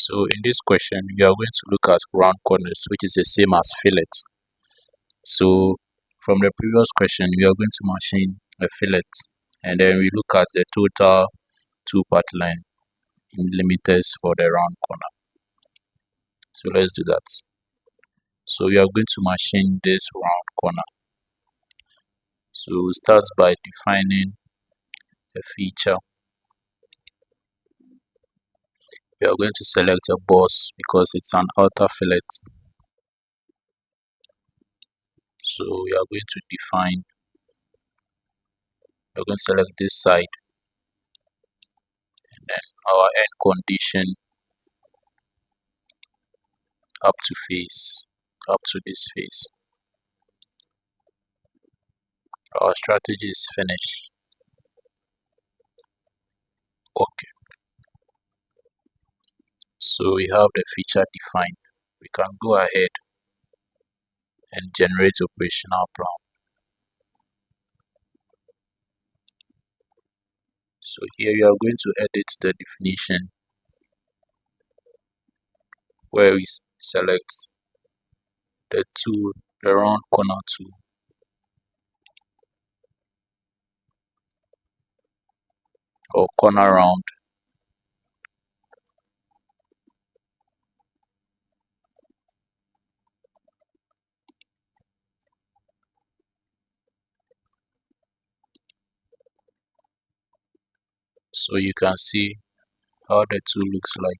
So in this question, we are going to look at round corners, which is the same as fillets. So from the previous question, we are going to machine a fillet, and then we look at the total two-part line in millimeters for the round corner. So let's do that. So we are going to machine this round corner. So we'll start by defining a feature. We are going to select a boss because it's an outer fillet. So we are going to define, we're going to select this side, and then our end condition up to face, up to this face. Our strategy is finished. Okay, so we have the feature defined. We can go ahead and generate operational plan. So here you are going to edit the definition where we select the tool, the round corner tool. Or corner round. So you can see how the tool looks like.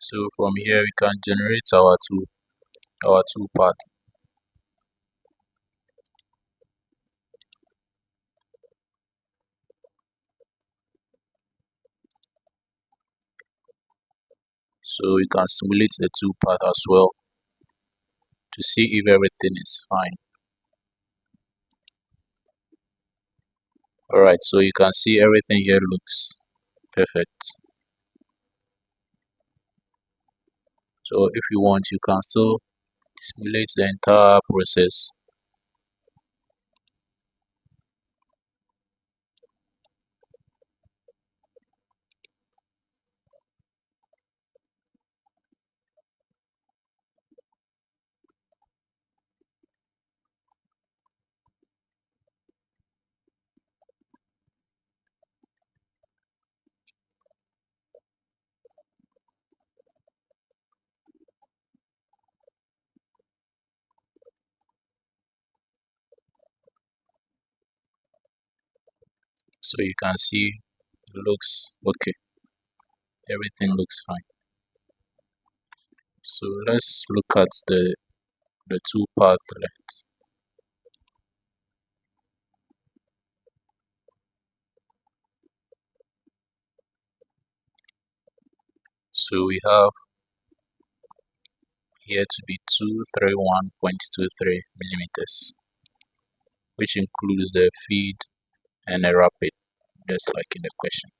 So from here we can generate our two part. So we can simulate the two part as well to see if everything is fine. Alright, so you can see everything here looks perfect. So if you want, you can still simulate the entire process. So you can see it looks okay. Everything looks fine. So let's look at the two part length. So we have here to be 231.23 millimeters, which includes the feed and a rapid, just like in the question.